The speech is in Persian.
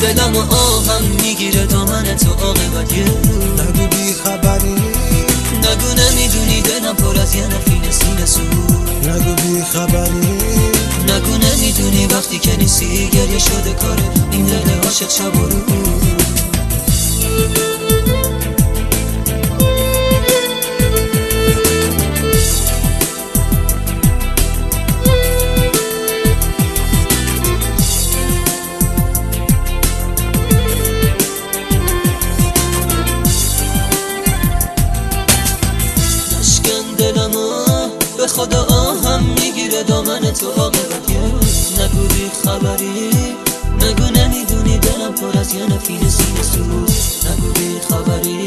دلم و آهم میگیره دامن تو عاقبت یه روز. نگو بی خبری، نگو نمیدونی دلم پر از یه نفین سینه سود. نگو بی خبری، نگو نمیدونی وقتی که نیستی گریه شده کاره این دل عاشق شب و روز. به خدا آهم میگیره دامن تو عاقبت یه روز. نگو بی خبری، نگو نمیدونی دلم پر از یه نفین سینه سوز. نگو بی خبری،